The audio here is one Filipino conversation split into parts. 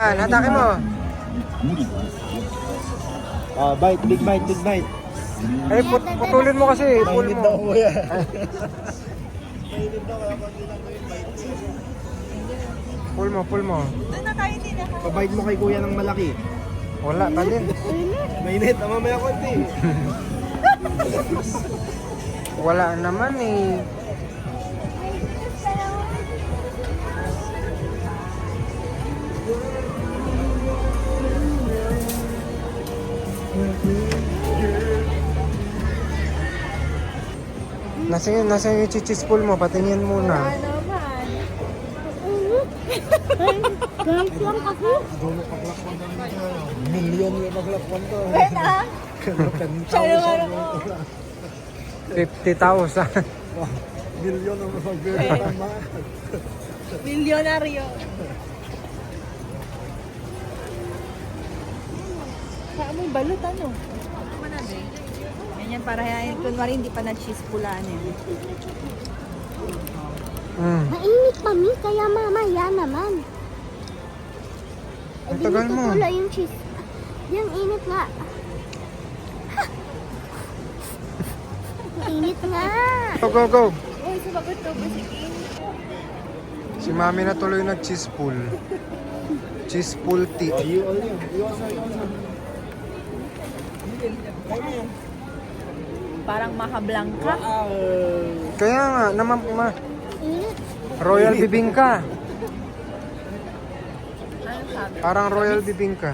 Hatake mo. Bite, big bite, big bite. Ay, putulin mo kasi. Pull Mainit mo. daw kuya. Pull mo. Pabite mo kay kuya ng malaki. Wala pa din. Mainit, mamaya konti. Wala naman eh. Nasa yung chichis pool mo, patingin muna. Guys lang kasi. Dulo paglakwan na nito. Milyon yung paglakwan to. Wala. 50,000. Milyon ang magbibigama. Milyonaryo. Saan mo yung balot ano? Ganyan para yan. Kunwari hindi pa na-cheese pulaan eh. Mainit pa mi, kaya mamaya naman. Ang tagal mo. Tutula yung cheese. Yung init nga. Init nga. Go. Uy, sumagot to. Sige. Si mami na tuloy nag-cheese pool. Cheese pool tea. Parang makablangka. Kaya nga, naman Init. Royal Bibingka. Ano sabi? Parang Royal Bibingka.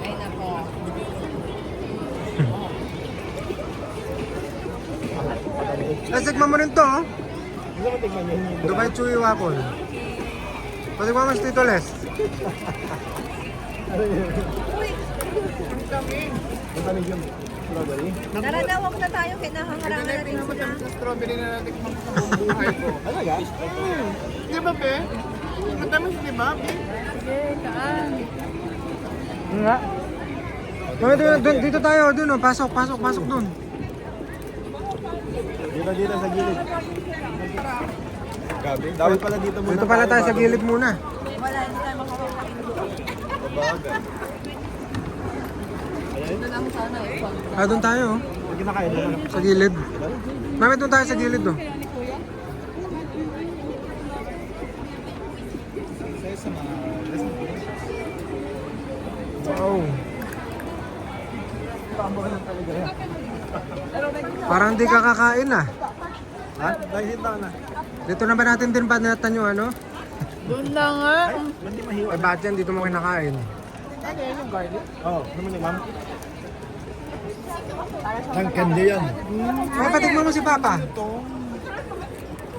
Ay, nako. Tikman mo rin to, oh. Hindi mo tignan yun. Dubai Chewy Waffle. Patikman mo si Tito Les. Ang tanig yung strawberry. Tara na, huwag na tayo. Kinahangarangan natin sila. Strawberry na natin ang buhay ko. Talaga? Di ba, be? Matamis, di ba, be? Sige, kaan. Nga. Dito tayo, dun, oh. Pasok dun. Dito sa gilid. Gabi. Dapat pala dito muna. Dito pala tayo sa gilid muna. Wala, hindi tayo makakakain. Sabagay. Ito lang sana. Dun tayo, oh. Pag kinakain mo na. Sa gilid. Mami, dun tayo sa gilid, oh. Wow. Parang di ka kakain, ah. Ha? Dahil hita na. Dito na ba natin din banatan yung ano? Doon na nga. Hindi mahiwa. Ay, bakit yan? Dito mo kinakain. Ano yan yung garlic? Oo. Naman yung ma'am. Ang candy yan. Ay, patikman mo si Papa.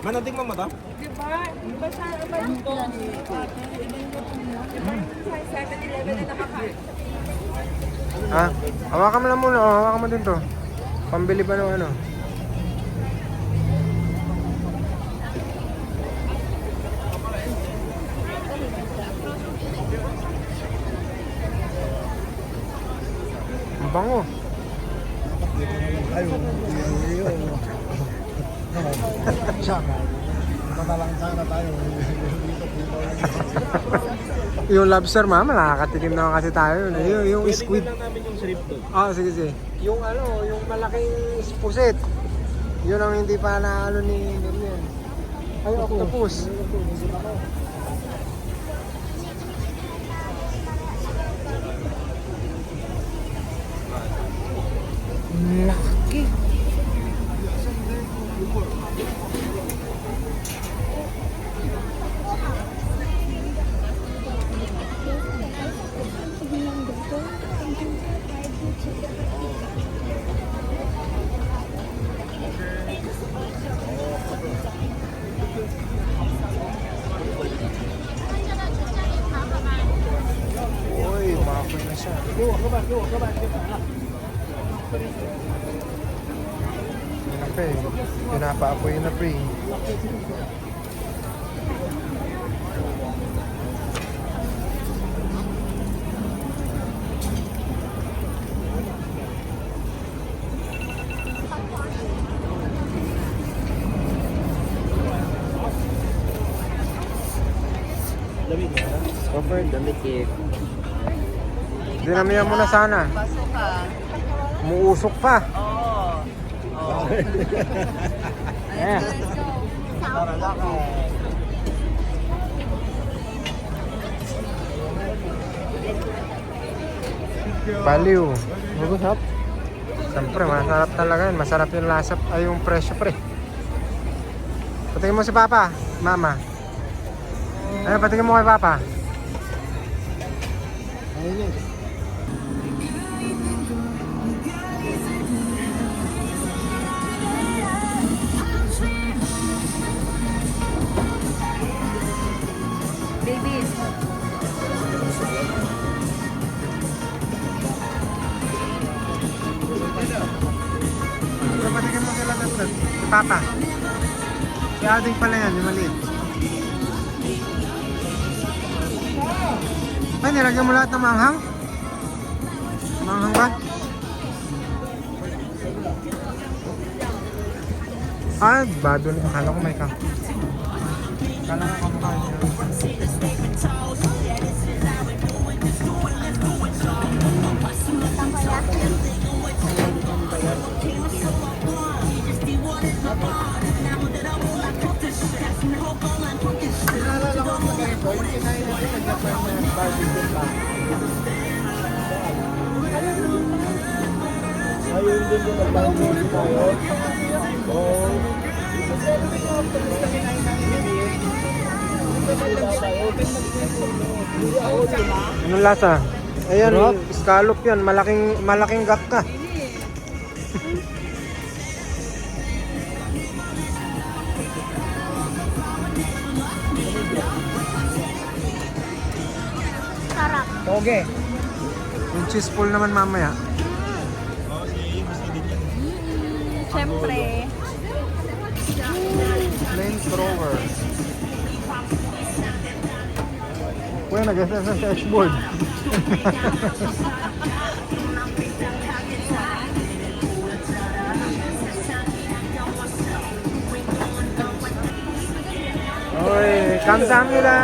Manating mo mo to? Diba? Diba sa iba yung to? Diba yung sa 7-Eleven na nakakain? Ha? Hawakan mo lang muna. Oh, hawakan mo din to. Pambili ba ng ano? Ang bango. Ayun, yun. Sana. Matalang sana tayo. Yung lobster, mama, nakakatikim naman kasi tayo. Yung squid. lang namin yung shrimp doon. Ah, sige, sige. Yung ano, yung malaking pusit. Yun ang hindi pa naalo ni Miriam. Ay, octopus. Laki. Uy, umakoy na siya. Yun na pre. Pinapaapoy na pre. Lamig na. Offer, lamig eh. Dinamihan mo na sana. Pasok ka. Muusok pa. Oo. Oo. Eh. Let's go. Baliw. Masarap. Siyempre, masarap talaga yun. Masarap yung lasa, ay yung presyo pre. Patingin mo si Papa, Mama. Ay, patingin mo kay Papa. Ayun yun. Babies. Ay, patingin mo kay Lagat. Si Papa. Si Ading pala yan, yung maliit. Ay, nilagyan mo lahat ng manghang? Manghang ba? Ah, bado na. Akala ko may ka. Akala ko kamukha niya. Naalala ko ang ganito, yung kinain natin sa Japan na barbecue pa. Ayun din yung nag-barbecue tayo. Oo. Anong lasa? Ayan, scallop yan. Malaking gak ka. Sarap. Toge. Yung cheese pool naman mamaya. Siyempre. Flamethrower. Kuya, nag-SS sa dashboard. Oy, kamsahamnida.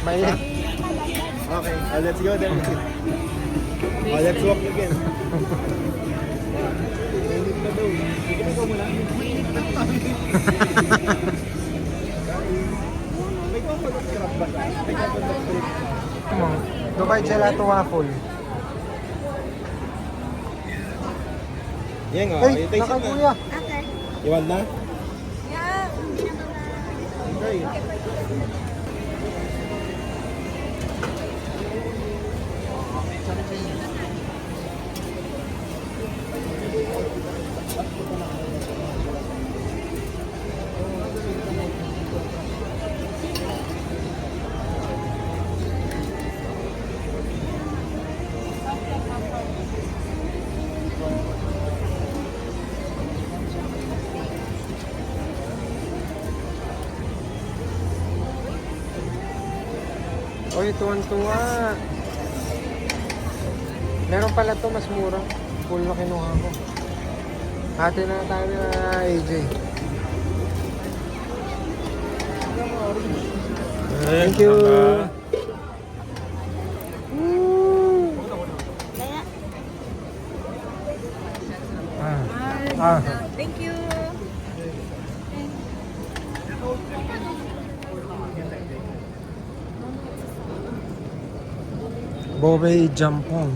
May Okay, let's go then. Let's walk again. Mainit na daw. Ginagawa mo lang. May coconut crab ba? May coconut crab. Come on. Dubai Gelato Waffle. Yan nga, Ay, you taste it na. nakakuya. Okay. You want na? Yeah. Okay. Uy, tuwan-tuwa. Meron pala to mas mura. Full na kinuha ko. Hati na tayo na AJ. Thank you. Thank you. Bobey Jampong.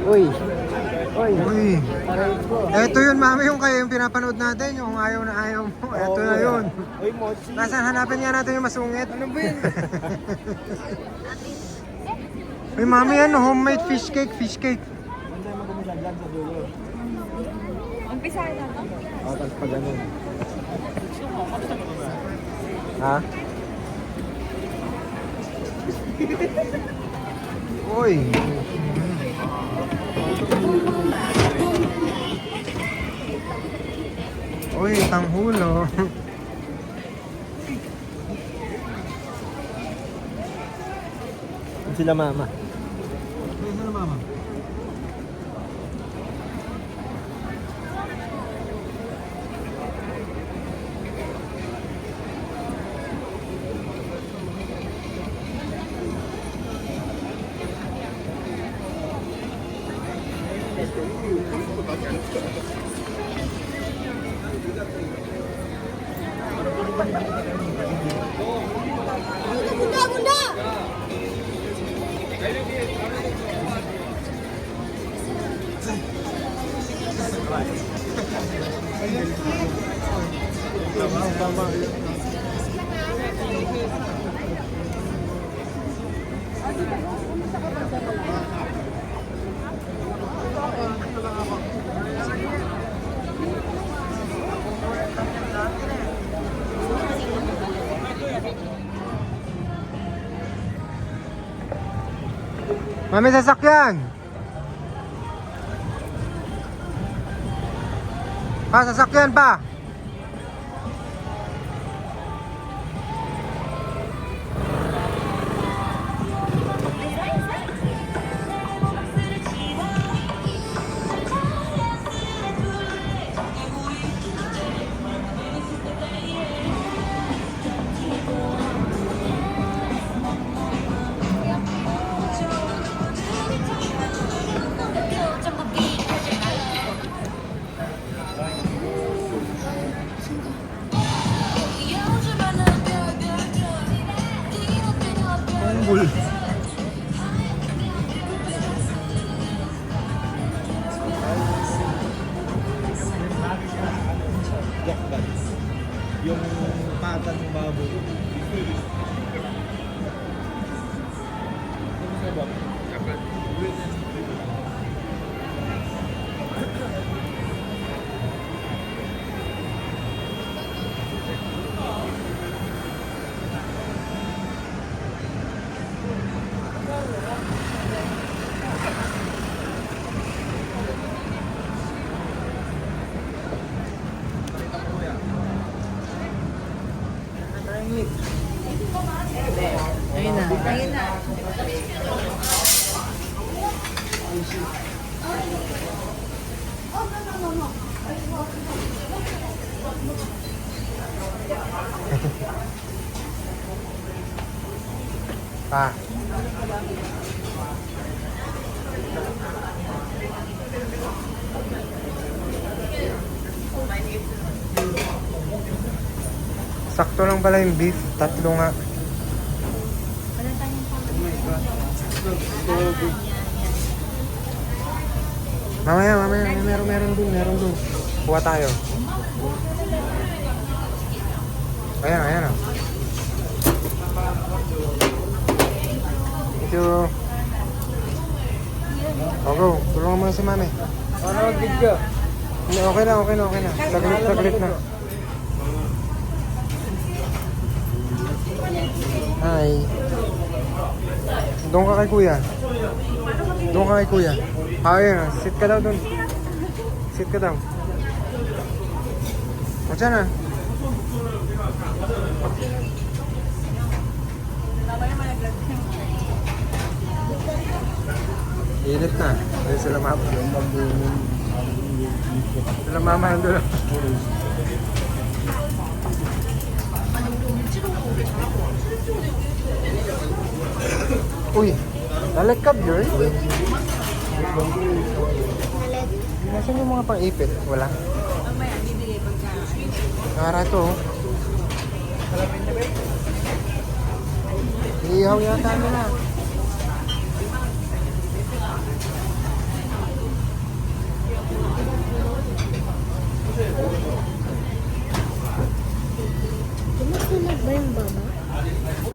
Uy. Uy. Uy. Ito yun, mami, yung kayo yung pinapanood natin, yung ayaw na ayaw mo. Ito na yun. Uy, mochi. Nasaan, hanapin nga natin yung masungit. Ano ba yun? Uy, mami, ano, homemade fish cake, fish cake. Andiyan mo gumisadyan sa dulo. Umpisa na to. Tapos pa ganun. Ha? Uy. Uy, tanghulo. Sila mama. Sila mama. Bunda, bunda. Mami, sasakyan! Pa, sasakyan pa! Unggul. Yung patan ng baboy. Ayun na. Ayun na. Pa. Sakto lang pala yung beef. 3 nga. Mamaya. Meron dun. Kuha tayo. Ayan. Ito. Oh bro, tulungan mo na si mami. Ano ang video? Hindi, okay na. Saglit na. Hi. Doon ka kay kuya. Ayun, sit ka daw doon. O dyan na. Init na. Ayun sila mama. Sila mama nandun. Uy, lalagkab yun? Nasaan yung mga pang-ipit? Wala. Mamaya, bibigay pagka. Nakara to. Iihaw yata nila.